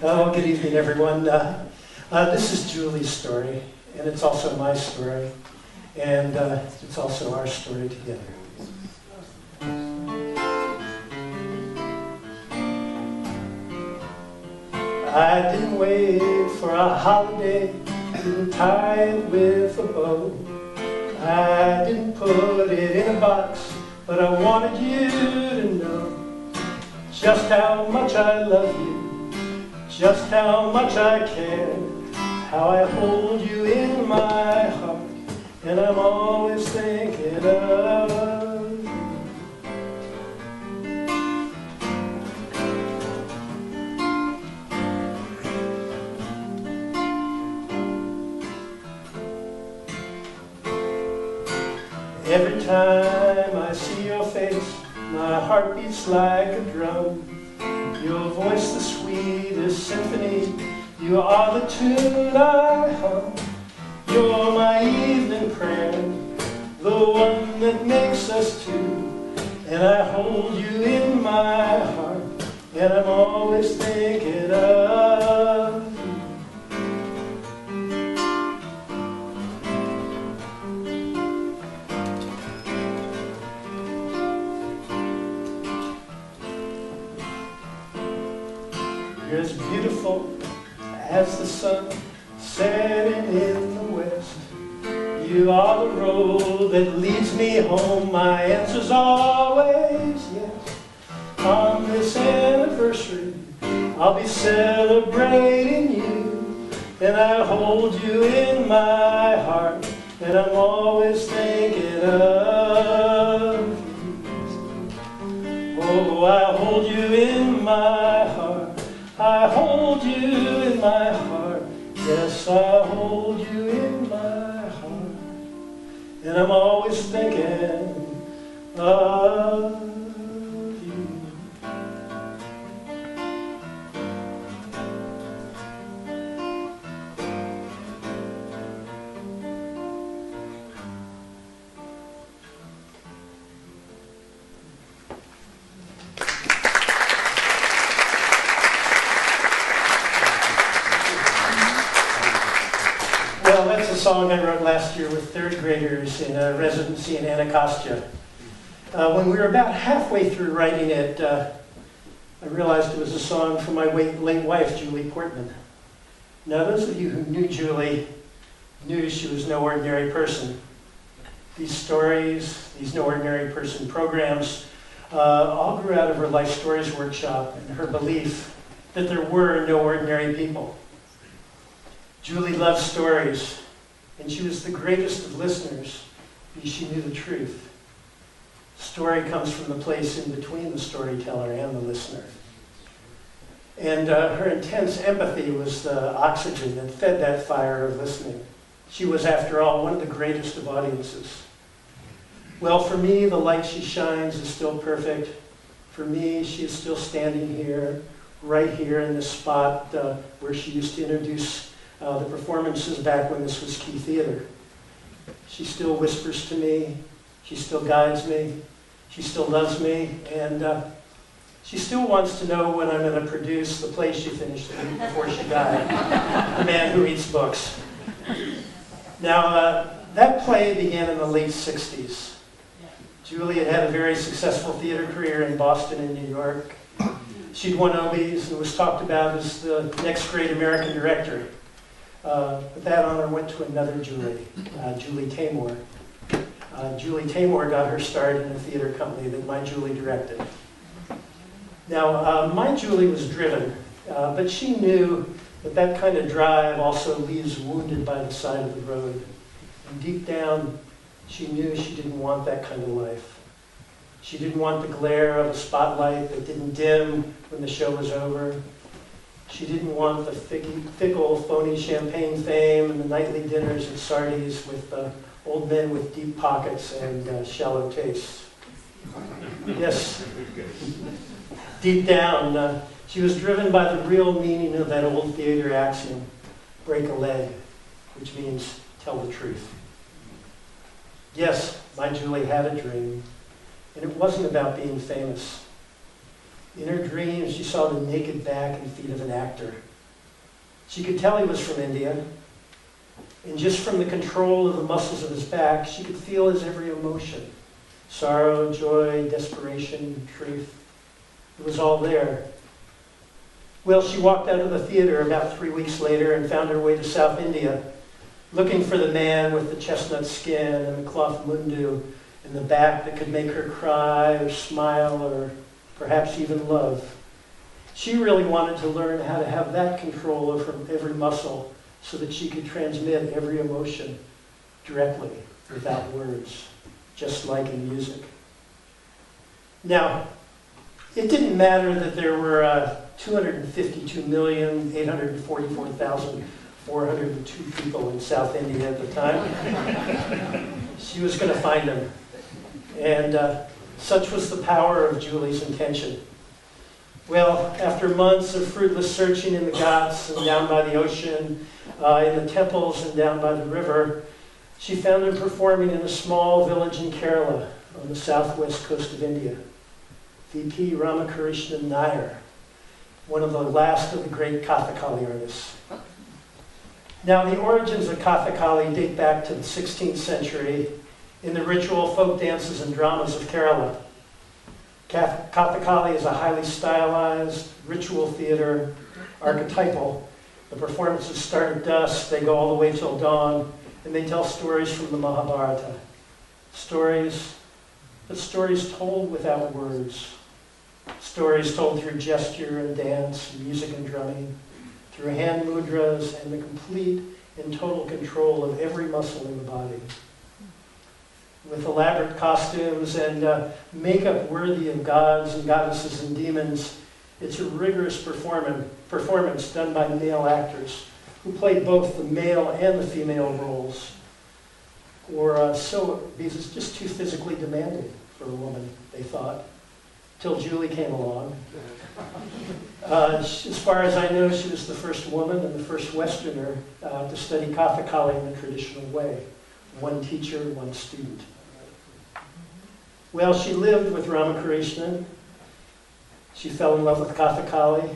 Oh, good evening, everyone. This is Julie's story, and it's also my story, and it's also our story together. I didn't wait for a holiday, didn't tie it with a bow. I didn't put it in a box, but I wanted you to know just how much I love you, just how much I care, how I hold you in my heart, and I'm always thinking of you. Every time I see your face, my heart beats like a drum. Your voice the sweetest symphony, you are the tune I hum. You're my evening prayer, the one that makes us two. And I hold you in my heart, and I'm always thinking of you. You're as beautiful as the sun setting in the west. You are the road that leads me home. My answer's always yes. On this anniversary, I'll be celebrating you, and I hold you in my heart, and I'm always thinking of you. Oh, I hold you in my heart. I hold you in my heart, yes, I hold you in my heart, and I'm always thinking of you. Well, that's a song I wrote last year with third graders in a residency in Anacostia. When we were about halfway through writing it, I realized it was a song for my late wife, Julie Portman. Now, those of you who knew Julie knew she was no ordinary person. These stories, these no ordinary person programs, all grew out of her Life Stories workshop and her belief that there were no ordinary people. Julie loved stories, and she was the greatest of listeners because she knew the truth. Story comes from the place in between the storyteller and the listener. And her intense empathy was the oxygen that fed that fire of listening. She was, after all, one of the greatest of audiences. Well, for me, the light she shines is still perfect. For me, she is still standing here, right here in this spot where she used to introduce the performances back when this was Key Theatre. She still whispers to me, she still guides me, she still loves me, and she still wants to know when I'm going to produce the play she finished the week before she died, The Man Who Eats Books. Now, that play began in the late 60s. Julie had had a very successful theater career in Boston and New York. She'd won Obies and was talked about as the next great American director. But that honor went to another Julie, Julie Taymor. Julie Taymor got her start in a theater company that my Julie directed. Now, my Julie was driven, but she knew that that kind of drive also leaves wounded by the side of the road. And deep down, she knew she didn't want that kind of life. She didn't want the glare of a spotlight that didn't dim when the show was over. She didn't want the fickle, phony champagne fame and the nightly dinners at Sardi's with old men with deep pockets and shallow tastes. Yes, deep down, she was driven by the real meaning of that old theater axiom, break a leg, which means tell the truth. Yes, my Julie had a dream, and it wasn't about being famous. In her dreams, she saw the naked back and feet of an actor, She could tell he was from India, and just from the control of the muscles of his back, she could feel his every emotion. Sorrow, joy, desperation, truth. It was all there. Well, she walked out of the theater about 3 weeks later and found her way to South India, looking for the man with the chestnut skin and the cloth mundu in the back that could make her cry or smile or perhaps even love. She really wanted to learn how to have that control over every muscle so that she could transmit every emotion directly, without words, just like in music. Now, it didn't matter that there were 252,844,402 people in South India at the time. She was going to find them. And such was the power of Julie's intention. Well, after months of fruitless searching in the Ghats and down by the ocean, in the temples and down by the river, she found him performing in a small village in Kerala on the southwest coast of India. V.P. Ramakrishnan Nair, one of the last of the great Kathakali artists. Now, the origins of Kathakali date back to the 16th century in the ritual folk dances and dramas of Kerala. Kathakali is a highly stylized ritual theater, archetypal. The performances start at dusk, they go all the way till dawn, and they tell stories from the Mahabharata. Stories, but stories told without words. Stories told through gesture and dance, music and drumming, through hand mudras and the complete and total control of every muscle in the body. With elaborate costumes and makeup worthy of gods and goddesses and demons, it's a rigorous performance done by male actors who play both the male and the female roles. Because it's just too physically demanding for a woman, they thought, till Julie came along. As far as I know, she was the first woman and the first Westerner to study Kathakali in the traditional way. One teacher, one student. Well, she lived with Ramakrishnan. She fell in love with Kathakali,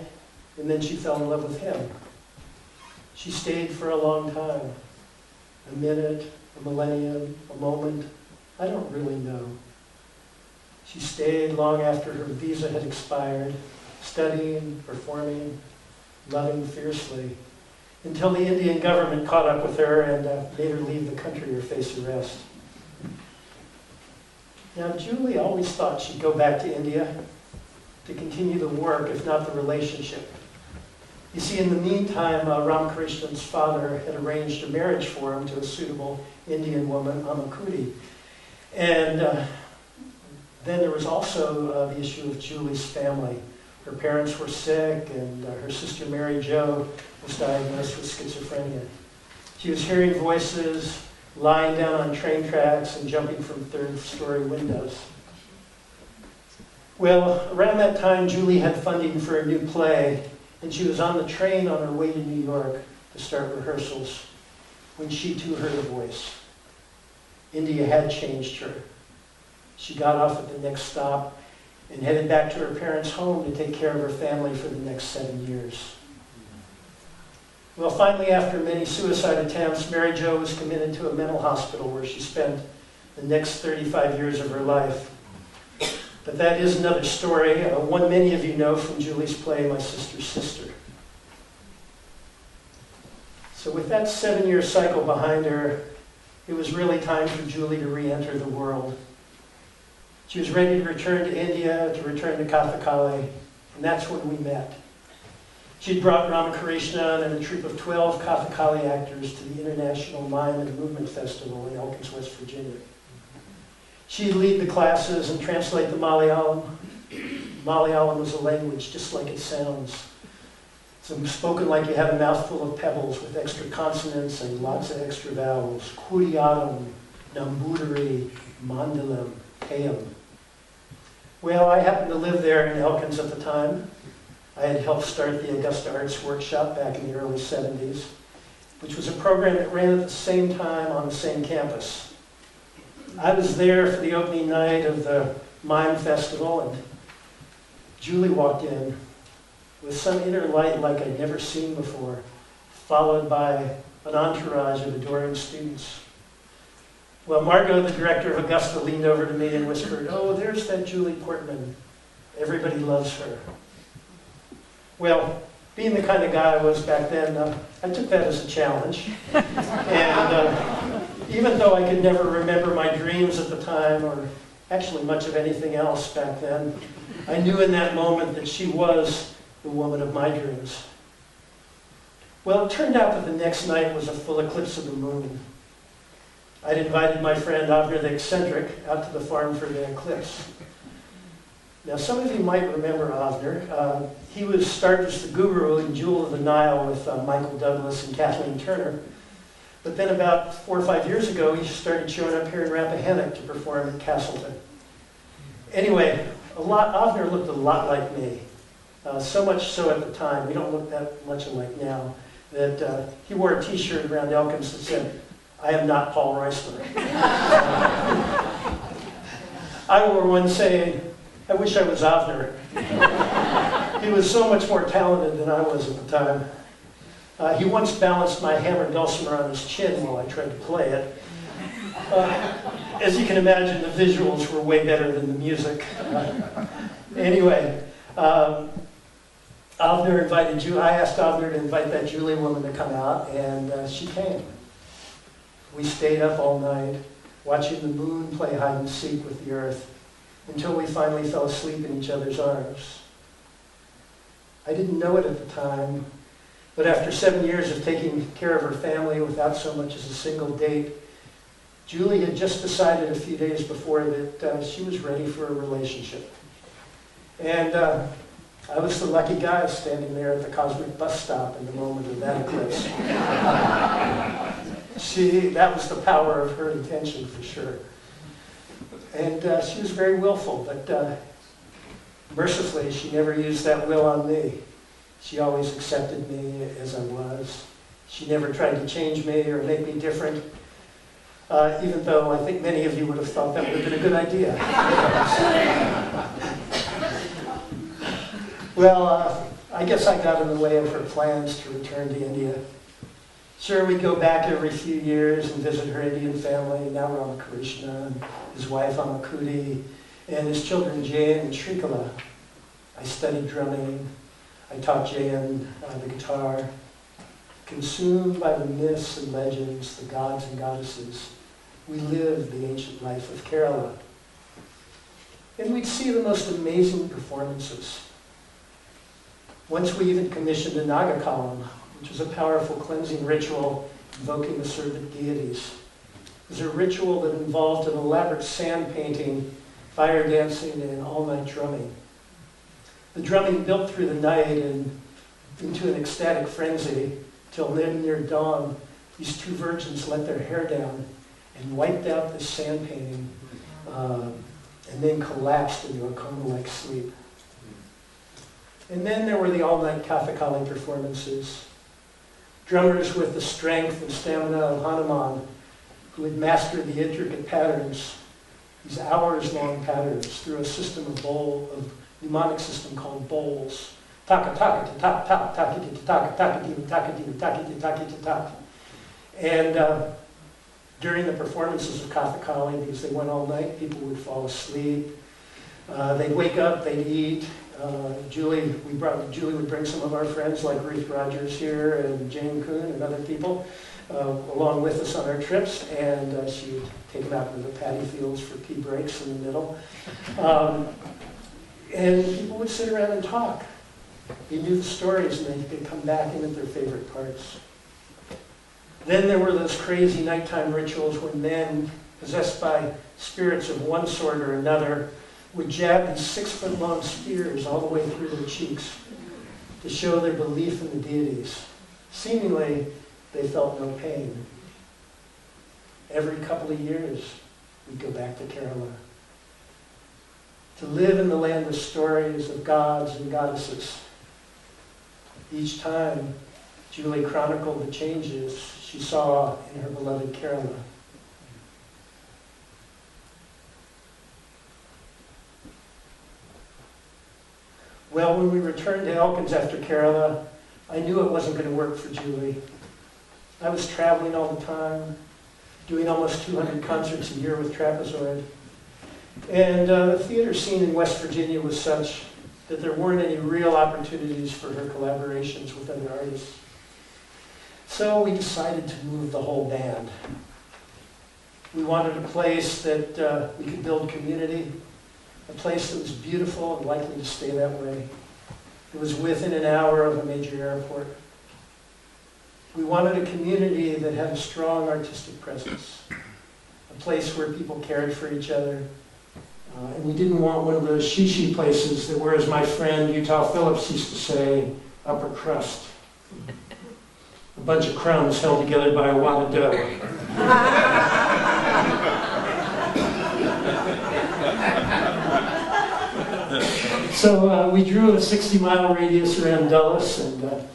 and then she fell in love with him. She stayed for a long time. A minute, a millennium, a moment. I don't really know. She stayed long after her visa had expired, studying, performing, loving fiercely, until the Indian government caught up with her and made her leave the country or face arrest. Now, Julie always thought she'd go back to India to continue the work, if not the relationship. You see, in the meantime, Ramakrishnan's father had arranged a marriage for him to a suitable Indian woman, Amakudi. And then there was also the issue of Julie's family. Her parents were sick, and her sister Mary Jo was diagnosed with schizophrenia. She was hearing voices, lying down on train tracks, and jumping from third-story windows. Well, around that time, Julie had funding for a new play, and she was on the train on her way to New York to start rehearsals when she too heard a voice. India had changed her. She got off at the next stop and headed back to her parents' home to take care of her family for the next 7 years. Well, finally, after many suicide attempts, Mary Jo was committed to a mental hospital where she spent the next 35 years of her life. But that is another story, one many of you know from Julie's play, My Sister's Sister. So with that 7-year cycle behind her, it was really time for Julie to re-enter the world. She was ready to return to India, to return to Kathakali, and that's when we met. She'd brought Ramakrishnan and a troupe of 12 Kathakali actors to the International Mime and Movement Festival in Elkins, West Virginia. She'd lead the classes and translate the Malayalam. Malayalam was a language just like it sounds. It's spoken like you have a mouthful of pebbles with extra consonants and lots of extra vowels. Kuriyalam, Nambudiri, Mandalam, Payam. Well, I happened to live there in Elkins at the time. I had helped start the Augusta Arts Workshop back in the early 70s, which was a program that ran at the same time on the same campus. I was there for the opening night of the Mime Festival, and Julie walked in with some inner light like I'd never seen before, followed by an entourage of adoring students. Well, Margot, the director of Augusta, leaned over to me and whispered, "Oh, there's that Julie Portman. Everybody loves her." Well, being the kind of guy I was back then, I took that as a challenge. And even though I could never remember my dreams at the time, or actually much of anything else back then, I knew in that moment that she was the woman of my dreams. Well, it turned out that the next night was a full eclipse of the moon. I'd invited my friend Avner the eccentric out to the farm for the eclipse. Now, some of you might remember Avner. He was starred as the guru in Jewel of the Nile with Michael Douglas and Kathleen Turner. But then about 4 or 5 years ago, he started showing up here in Rappahannock to perform at Castleton. Anyway, Avner looked a lot like me. So much so at the time, we don't look that much alike now, that he wore a t-shirt around Elkins that said, "I am not Paul Reisler." I wore one saying, "I wish I was Avner." He was so much more talented than I was at the time. He once balanced my hammered dulcimer on his chin while I tried to play it. As you can imagine, the visuals were way better than the music. Anyway, Avner invited you. I asked Avner to invite that Julie woman to come out, and she came. We stayed up all night, watching the moon play hide and seek with the earth, until we finally fell asleep in each other's arms. I didn't know it at the time, but after 7 years of taking care of her family without so much as a single date, Julie had just decided a few days before that she was ready for a relationship. And I was the lucky guy standing there at the cosmic bus stop in the moment of that eclipse. That was the power of her intention for sure. And she was very willful, but mercifully, she never used that will on me. She always accepted me as I was. She never tried to change me or make me different, even though I think many of you would have thought that would have been a good idea. Well, I guess I got in the way of her plans to return to India. Sure, we'd go back every few years and visit her Indian family, now Ramakrishna, and his wife Amakudi, and his children Jayan and Shrikala. I studied drumming. I taught Jayan the guitar. Consumed by the myths and legends, the gods and goddesses, we lived the ancient life of Kerala. And we'd see the most amazing performances. Once we even commissioned a Naga column, which was a powerful cleansing ritual invoking the servant deities. It was a ritual that involved an elaborate sand painting, fire dancing, and all-night drumming. The drumming built through the night and into an ecstatic frenzy till near dawn. These two virgins let their hair down and wiped out this sand painting and then collapsed into a coma-like sleep. And then there were the all-night Kathakali performances. Drummers with the strength and stamina of Hanuman, who had mastered the intricate patterns, these hours-long patterns, through a system of mnemonic system called bowls. Taka taka ta ta ta taki ta taka taka di taka di taki di taki ta. And during the performances of Kathakali, because they went all night, people would fall asleep. They'd wake up, they'd eat. Julie would bring some of our friends like Ruth Rogers here and Jane Kuhn and other people along with us on our trips, and she would take them out to the paddy fields for tea breaks in the middle. And people would sit around and talk. They knew the stories and they could come back in at their favorite parts. Then there were those crazy nighttime rituals when men, possessed by spirits of one sort or another, would jab these 6-foot-long spears all the way through their cheeks to show their belief in the deities. Seemingly, they felt no pain. Every couple of years, we'd go back to Kerala to live in the land of stories of gods and goddesses. Each time, Julie chronicled the changes she saw in her beloved Kerala. Well, when we returned to Elkins after Kerala, I knew it wasn't going to work for Julie. I was traveling all the time, doing almost 200 concerts a year with Trapezoid. And the theater scene in West Virginia was such that there weren't any real opportunities for her collaborations with other artists. So we decided to move the whole band. We wanted a place that we could build community, a place that was beautiful and likely to stay that way. It was within an hour of a major airport. We wanted a community that had a strong artistic presence, a place where people cared for each other. And we didn't want one of those shishi places that were, as my friend Utah Phillips used to say, upper crust. A bunch of crumbs held together by a wad of dough. So we drew a 60-mile radius around Dulles, and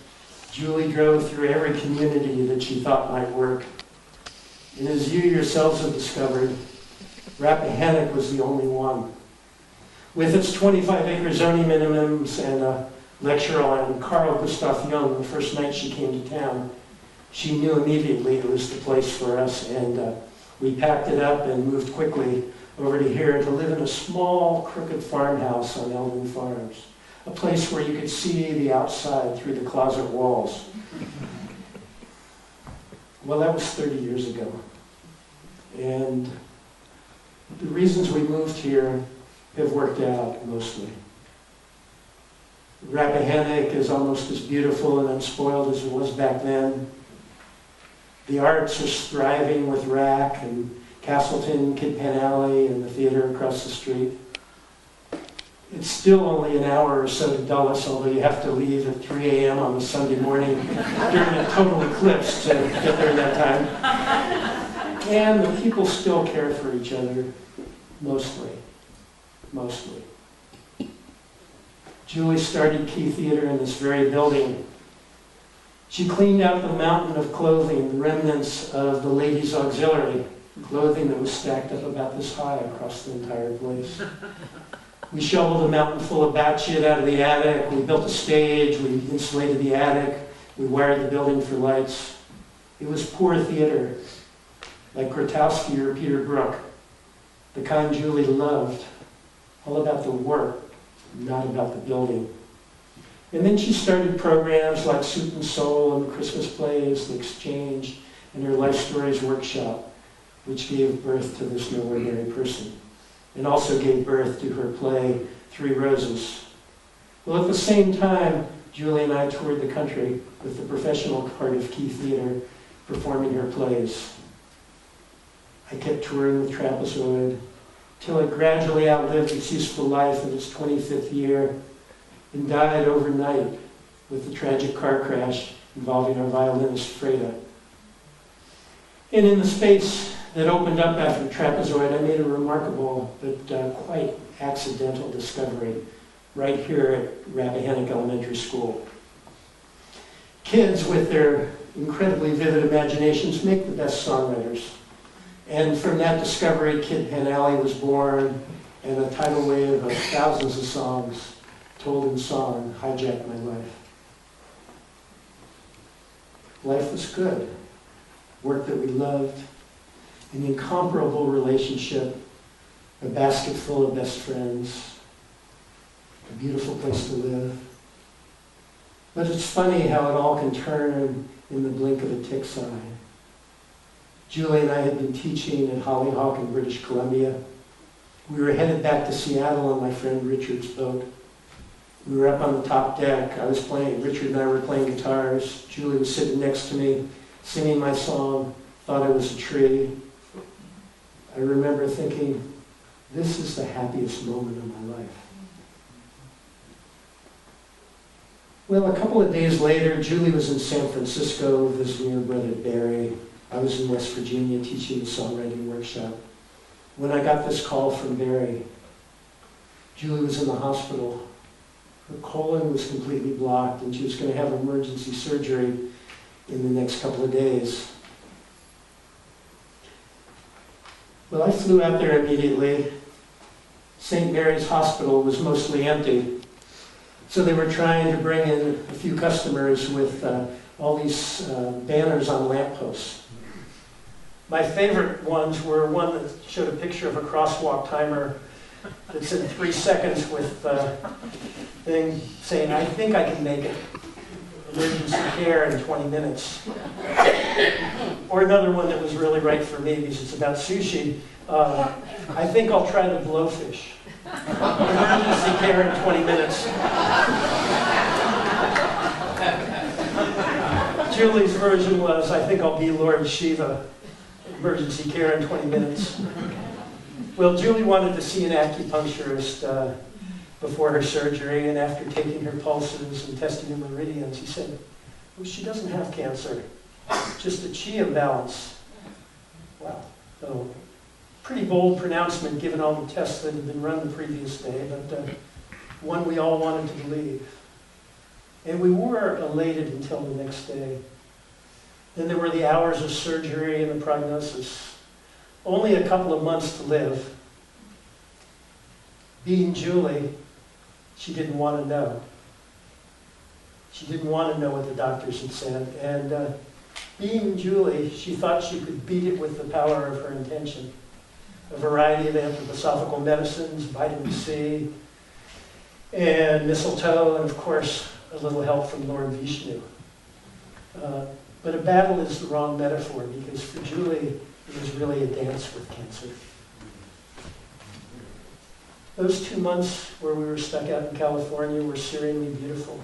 Julie drove through every community that she thought might work. And as you yourselves have discovered, Rappahannock was the only one. With its 25-acre zoning minimums and a lecture on Carl Gustav Jung the first night she came to town, she knew immediately it was the place for us, and we packed it up and moved quickly over to here to live in a small, crooked farmhouse on Eldon Farms, a place where you could see the outside through the closet walls. Well, that was 30 years ago. And the reasons we moved here have worked out mostly. Rappahannock is almost as beautiful and unspoiled as it was back then. The arts are thriving with RAAC and Castleton, Kid Pan Alley, and the theater across the street. It's still only an hour or so to Dulles, although you have to leave at 3 a.m. on a Sunday morning during a total eclipse to get there in that time. And the people still care for each other, mostly. Julie started Key Theatre in this very building. She cleaned out the mountain of clothing, the remnants of the ladies' auxiliary, clothing that was stacked up about this high across the entire place. We shoveled a mountain full of bat shit out of the attic. We built a stage. We insulated the attic. We wired the building for lights. It was poor theater, like Grotowski or Peter Brook, the kind Julie loved, all about the work, not about the building. And then she started programs like Soup and Soul and Christmas Plays, The Exchange, and her Life Stories Workshop, which gave birth to This No Ordinary Person, and also gave birth to her play, Three Roses. Well, at the same time, Julie and I toured the country with the professional part of Key Theatre, performing her plays. I kept touring with Trapezoid, till it gradually outlived its useful life in its 25th year, and died overnight with the tragic car crash involving our violinist, Freda. And in the space that opened up after Trapezoid, I made a remarkable but quite accidental discovery right here at Rappahannock Elementary School. Kids with their incredibly vivid imaginations make the best songwriters. And from that discovery, Kid Pan Alley was born, and a tidal wave of thousands of songs told in song hijacked my life. Life was good. Work that we loved, an incomparable relationship, a basket full of best friends, a beautiful place to live. But it's funny how it all can turn in the blink of a tick's eye. Julie and I had been teaching at Hollyhock in British Columbia. We were headed back to Seattle on my friend Richard's boat. We were up on the top deck. I was playing, Richard and I were playing guitars. Julie was sitting next to me, singing my song, Thought I Was a Tree. I remember thinking, this is the happiest moment of my life. Well, a couple of days later, Julie was in San Francisco visiting her brother Barry. I was in West Virginia teaching the songwriting workshop. When I got this call from Barry, Julie was in the hospital. Her colon was completely blocked, and she was going to have emergency surgery in the next couple of days. Well, I flew out there immediately. St. Mary's Hospital was mostly empty. So they were trying to bring in a few customers with all these banners on lampposts. My favorite ones were one that showed a picture of a crosswalk timer that said 3 seconds with thing saying, "I think I can make it. Emergency care in 20 minutes." Or another one that was really right for me because it's about sushi. "I think I'll try the blowfish. Emergency care in 20 minutes." Julie's version was, "I think I'll be Lord Shiva. Emergency care in 20 minutes." Well, Julie wanted to see an acupuncturist before her surgery, and after taking her pulses and testing her meridians, he said, "Well, she doesn't have cancer, just a chi imbalance." Wow. So, pretty bold pronouncement given all the tests that had been run the previous day, but one we all wanted to believe. And we were elated until the next day. Then there were the hours of surgery and the prognosis. Only a couple of months to live. Being Julie, she didn't want to know. She didn't want to know what the doctors had said. And being Julie, she thought she could beat it with the power of her intention. A variety of anthroposophical medicines, vitamin C, and mistletoe, and of course, a little help from Lord Vishnu. But a battle is the wrong metaphor, because for Julie, it was really a dance with cancer. Those 2 months where we were stuck out in California were serenely beautiful.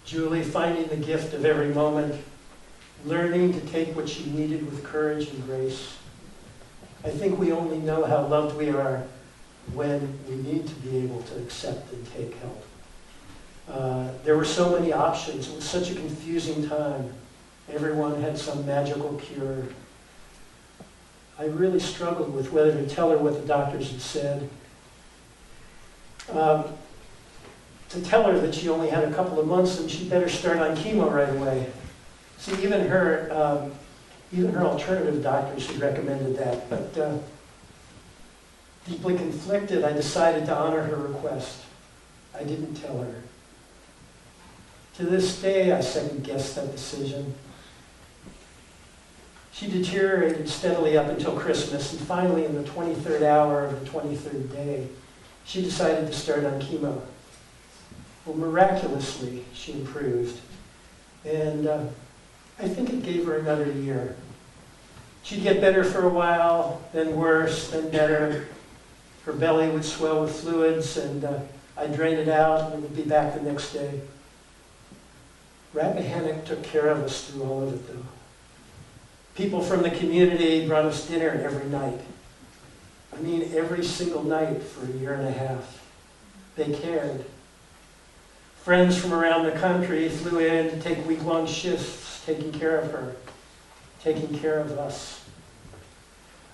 Julie finding the gift of every moment, learning to take what she needed with courage and grace. I think we only know how loved we are when we need to be able to accept and take help. There were so many options. It was such a confusing time. Everyone had some magical cure. I really struggled with whether to tell her what the doctors had said. To tell her that she only had a couple of months and she'd better start on chemo right away. See, even her alternative doctors had recommended that, but deeply conflicted, I decided to honor her request. I didn't tell her. To this day, I second-guessed that decision. She deteriorated steadily up until Christmas, and finally, in the 23rd hour of the 23rd day, she decided to start on chemo. Well, miraculously, she improved. And I think it gave her another year. She'd get better for a while, then worse, then better. Her belly would swell with fluids, and I'd drain it out, and it would be back the next day. Rappahannock took care of us through all of it, though. People from the community brought us dinner every night. I mean, every single night for a year and a half. They cared. Friends from around the country flew in to take week-long shifts, taking care of her, taking care of us.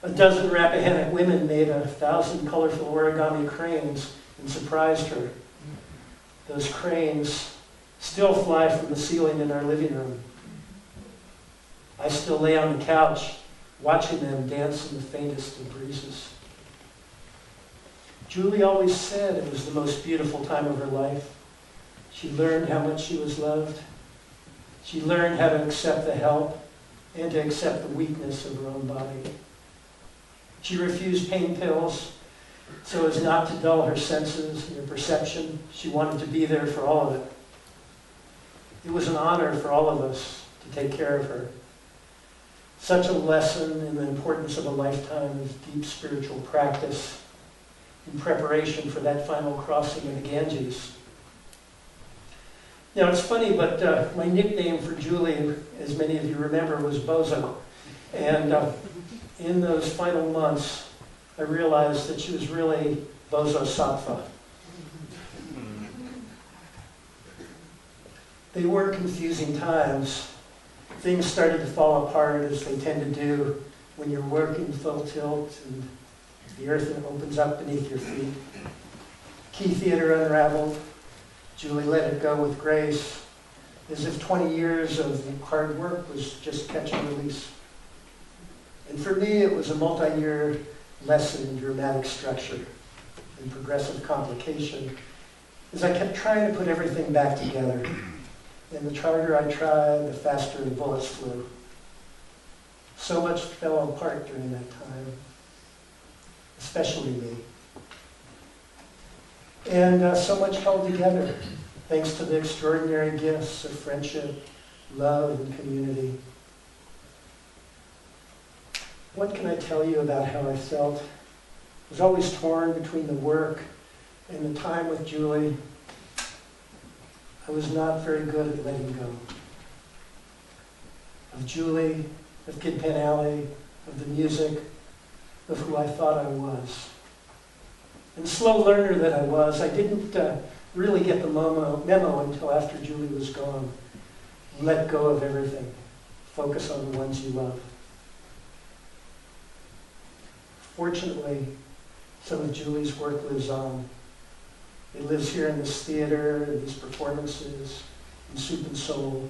A dozen Rappahannock women made 1,000 colorful origami cranes and surprised her. Those cranes still fly from the ceiling in our living room. I still lay on the couch watching them dance in the faintest of breezes. Julie always said it was the most beautiful time of her life. She learned how much she was loved. She learned how to accept the help and to accept the weakness of her own body. She refused pain pills so as not to dull her senses and her perception. She wanted to be there for all of it. It was an honor for all of us to take care of her. Such a lesson in the importance of a lifetime of deep spiritual practice in preparation for that final crossing of the Ganges. Now, it's funny, but my nickname for Julie, as many of you remember, was Bozo. And in those final months, I realized that she was really Bozo Sattva. They were confusing times. Things started to fall apart, as they tend to do when you're working full tilt and the earth opens up beneath your feet. Key theater unraveled. Julie let it go with grace, as if 20 years of hard work was just catch and release. And for me, it was a multi-year lesson in dramatic structure and progressive complication is I kept trying to put everything back together. And the harder I tried, the faster the bullets flew. So much fell apart during that time, especially me. And so much held together, thanks to the extraordinary gifts of friendship, love, and community. What can I tell you about how I felt? I was always torn between the work and the time with Julie. I was not very good at letting go. Of Julie, of Kid Pan Alley, of the music, of who I thought I was. And the slow learner that I was, I didn't really get the memo until after Julie was gone. Let go of everything. Focus on the ones you love. Fortunately, some of Julie's work lives on. It lives here in this theater, in these performances, in Soup and Soul,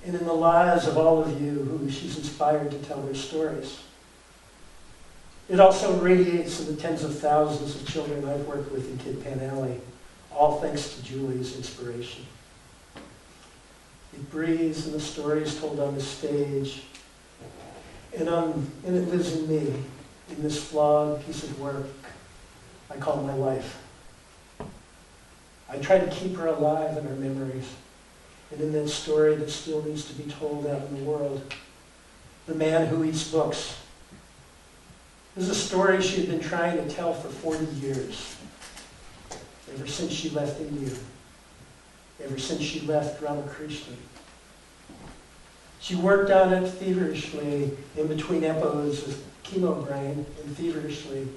and in the lives of all of you who she's inspired to tell their stories. It also radiates in the tens of thousands of children I've worked with in Kid Pan Alley, all thanks to Julie's inspiration. It breathes in the stories told on the stage, and it lives in me, in this flawed piece of work I call my life. I try to keep her alive in our memories, and in that story that still needs to be told out in the world. The Man Who Eats Books. This is a story she had been trying to tell for 40 years, ever since she left India, ever since she left Ramakrishna. She worked on it feverishly in between episodes of chemo brain, and feverishly.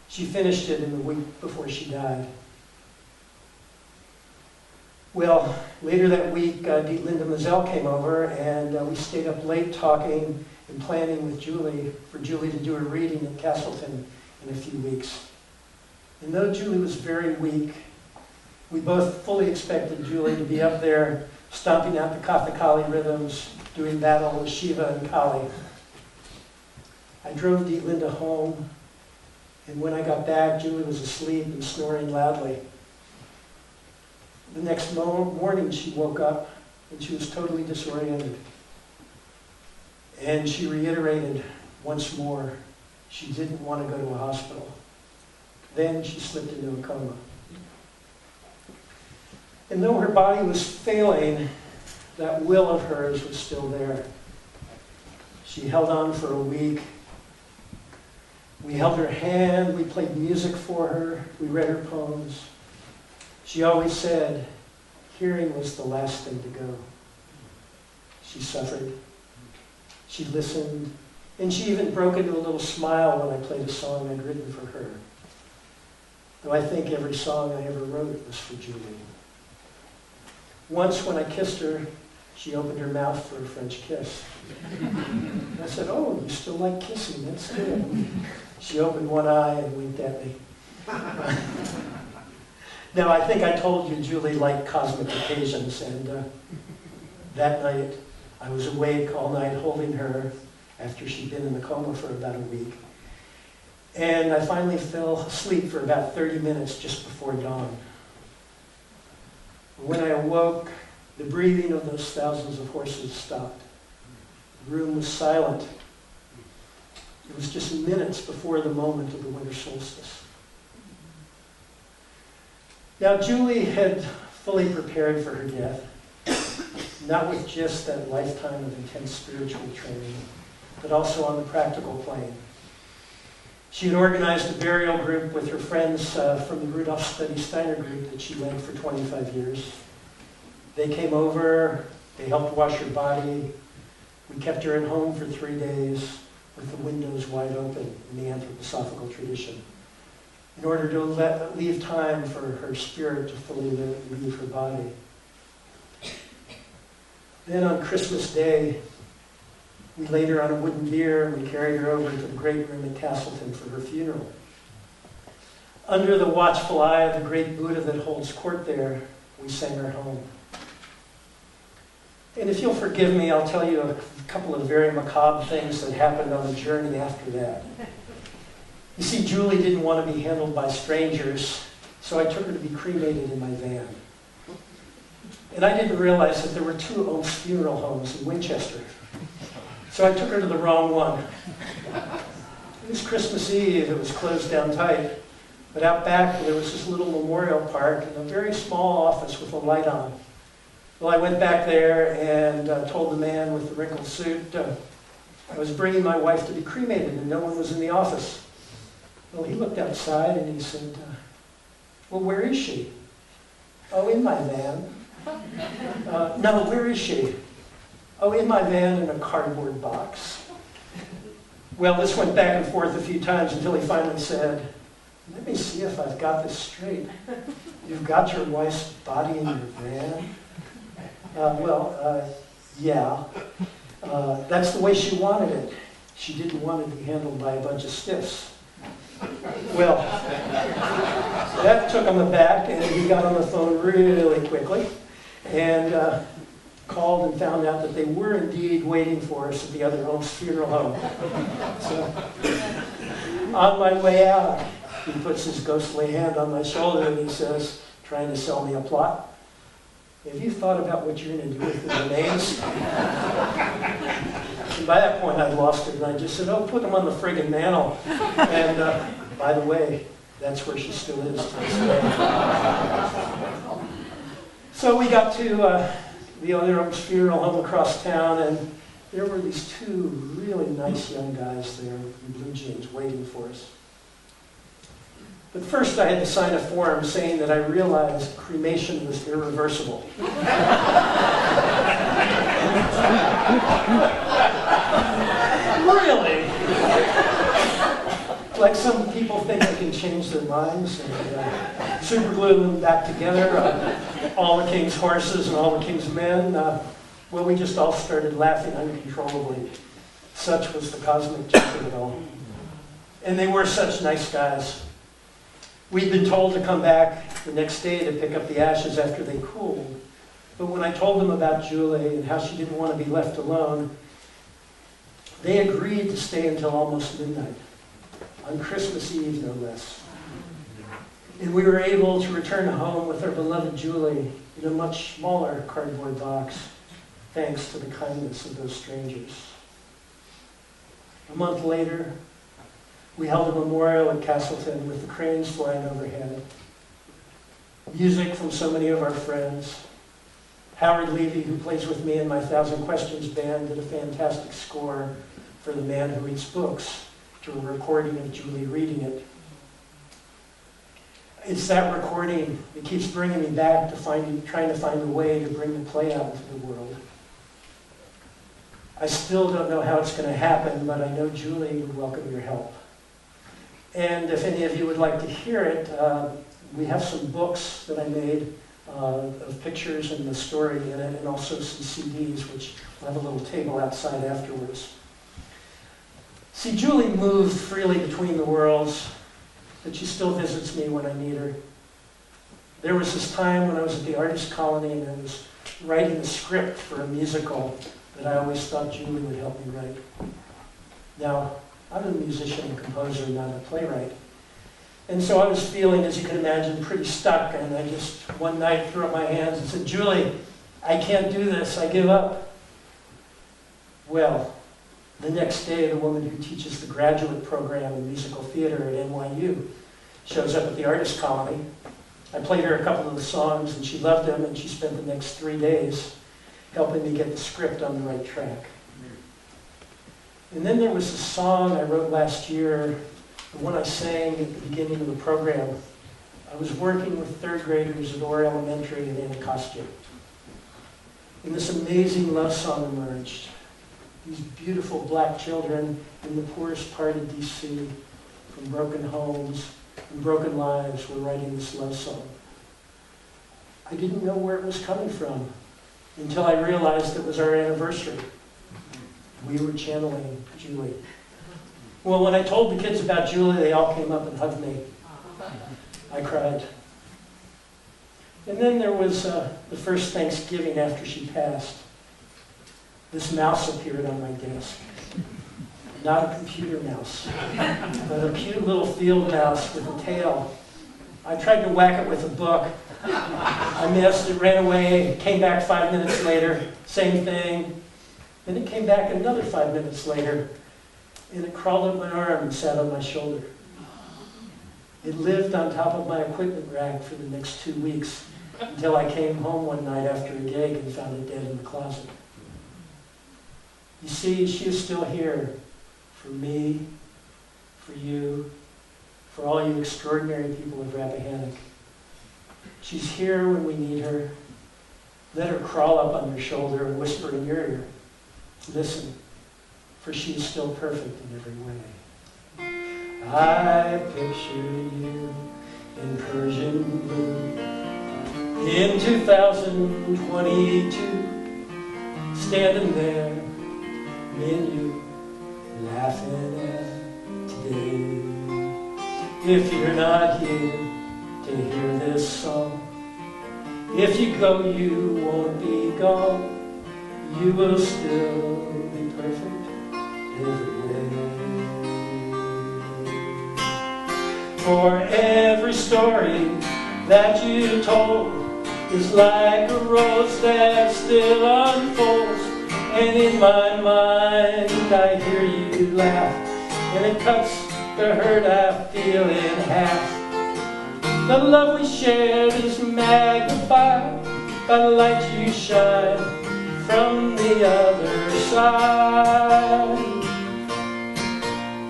She finished it in the week before she died. Well, later that week, Linda Mazel came over, and we stayed up late talking and planning with Julie for Julie to do a reading at Castleton in a few weeks. And though Julie was very weak, we both fully expected Julie to be up there stomping out the Kathakali rhythms, doing battle with Shiva and Kali. I drove Linda home, and when I got back, Julie was asleep and snoring loudly. The next morning, she woke up, and she was totally disoriented. And she reiterated once more she didn't want to go to a hospital. Then she slipped into a coma. And though her body was failing, that will of hers was still there. She held on for a week. We held her hand, we played music for her, we read her poems. She always said, hearing was the last thing to go. She suffered. She listened. And she even broke into a little smile when I played a song I'd written for her. Though I think every song I ever wrote was for Julie. Once when I kissed her, she opened her mouth for a French kiss. I said, oh, you still like kissing, that's good. She opened one eye and winked at me. Now, I think I told you Julie liked cosmic occasions, and that night I was awake all night holding her after she'd been in the coma for about a week. And I finally fell asleep for about 30 minutes just before dawn. When I awoke, the breathing of those thousands of horses stopped. The room was silent. It was just minutes before the moment of the winter solstice. Now, Julie had fully prepared for her death, not with just that lifetime of intense spiritual training, but also on the practical plane. She had organized a burial group with her friends from the Rudolf Study Steiner group that she led for 25 years. They came over, they helped wash her body. We kept her at home for 3 days with the windows wide open in the anthroposophical tradition, in order to leave time for her spirit to fully leave her body. Then on Christmas Day, we laid her on a wooden bier and we carried her over to the great room in Castleton for her funeral. Under the watchful eye of the great Buddha that holds court there, we sang her home. And if you'll forgive me, I'll tell you a couple of very macabre things that happened on the journey after that. You see, Julie didn't want to be handled by strangers, so I took her to be cremated in my van. And I didn't realize that there were 2 Oaks funeral homes in Winchester. So I took her to the wrong one. It was Christmas Eve, it was closed down tight. But out back there was this little memorial park and a very small office with a light on. Well, I went back there and told the man with the wrinkled suit I was bringing my wife to be cremated and no one was in the office. Well, he looked outside and he said, well, where is she? Oh, in my van. No, where is she? Oh, in my van in a cardboard box. Well, this went back and forth a few times until he finally said, let me see if I've got this straight. You've got your wife's body in your van? Yeah. That's the way she wanted it. She didn't want it to be handled by a bunch of stiffs. Well, that took him aback, and he got on the phone really quickly and called and found out that they were indeed waiting for us at the other home's funeral home. So, on my way out, he puts his ghostly hand on my shoulder and he says, trying to sell me a plot, have you thought about what you're going to do with the remains? And by that point, I'd lost it, and I just said, oh, put them on the friggin' mantle. And by the way, that's where she still is to this day. So we got to the other Oaks funeral home across town, and there were these 2 really nice young guys there in blue jeans waiting for us. But first I had to sign a form saying that I realized cremation was irreversible. Really? Like some people think they can change their minds and super glue them back together, all the king's horses and all the king's men. Well, we just all started laughing uncontrollably. Such was the cosmic joke of it all. And they were such nice guys. We'd been told to come back the next day to pick up the ashes after they cooled. But when I told them about Julie and how she didn't want to be left alone, they agreed to stay until almost midnight, on Christmas Eve no less. And we were able to return home with our beloved Julie in a much smaller cardboard box, thanks to the kindness of those strangers. A month later, we held a memorial at Kaset with the cranes flying overhead. Music from so many of our friends. Howard Levy, who plays with me in my Thousand Questions band, did a fantastic score for The Man Who Reads Books, to a recording of Julie reading it. It's that recording that keeps bringing me back to trying to find a way to bring the play out into the world. I still don't know how it's going to happen, but I know Julie would welcome your help. And if any of you would like to hear it, we have some books that I made of pictures and the story in it, and also some CDs, which will have a little table outside afterwards. See, Julie moved freely between the worlds, but she still visits me when I need her. There was this time when I was at the artist colony and I was writing a script for a musical that I always thought Julie would help me write. Now, I'm a musician and composer, not a playwright. And so I was feeling, as you can imagine, pretty stuck, and I just one night threw up my hands and said, Julie, I can't do this, I give up. Well, the next day, the woman who teaches the graduate program in musical theater at NYU shows up at the artist colony. I played her a couple of the songs, and she loved them, and she spent the next 3 days helping me get the script on the right track. And then there was a song I wrote last year, the one I sang at the beginning of the program. I was working with 3rd graders at Orr Elementary in Anacostia. And this amazing love song emerged. These beautiful black children in the poorest part of DC, from broken homes and broken lives, were writing this love song. I didn't know where it was coming from until I realized it was our anniversary. We were channeling Julie. Well, when I told the kids about Julie, they all came up and hugged me. I cried. And then there was the first Thanksgiving after she passed. This mouse appeared on my desk. Not a computer mouse, but a cute little field mouse with a tail. I tried to whack it with a book. I missed, it ran away, came back 5 minutes later, same thing. Then it came back another 5 minutes later, and it crawled up my arm and sat on my shoulder. It lived on top of my equipment rack for the next 2 weeks, until I came home one night after a gig and found it dead in the closet. You see, she is still here for me, for you, for all you extraordinary people of Rappahannock. She's here when we need her. Let her crawl up on your shoulder and whisper in your ear. Listen, for she is still perfect in every way. I picture you in Persian blue in 2022, standing there, me and you, laughing at today. If you're not here to hear this song, if you go, you won't be gone. You will still be perfect every way. For every story that you told is like a rose that still unfolds. And in my mind I hear you laugh, and it cuts the hurt I feel in half. The love we shared is magnified by the light you shine from the other side.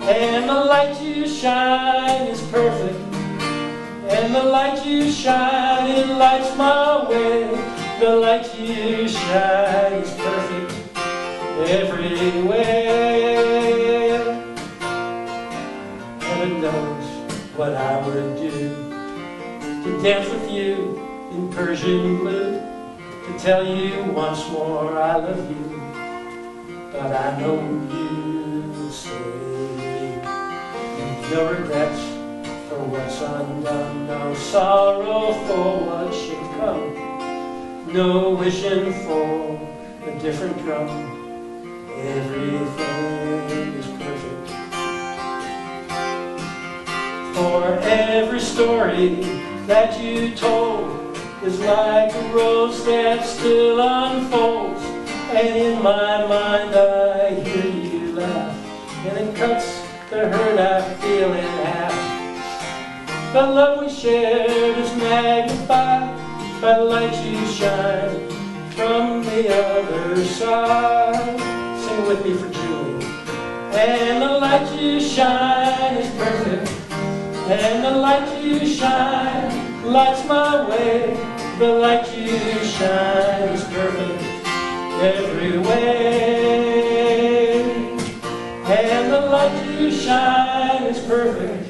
And the light you shine is perfect, and the light you shine, it lights my way. The light you shine is perfect everywhere. Heaven knows what I would do to dance with you in Persian blue, to tell you once more I love you. But I know you'll say no regrets for what's undone, no sorrow for what should come, no wishing for a different drum. Everything is perfect. For every story that you told is like a rose that still unfolds. And in my mind I hear you laugh, and it cuts the hurt I feel in half. The love we shared is magnified by the light you shine from the other side. Sing it with me for Julie. And the light you shine is perfect, and the light you shine lights my way. The light you shine is perfect every way. And the light you shine is perfect,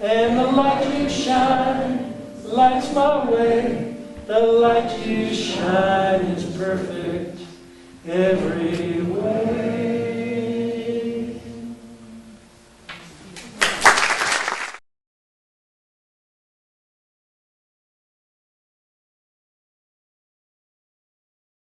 and the light you shine lights my way. The light you shine is perfect every way.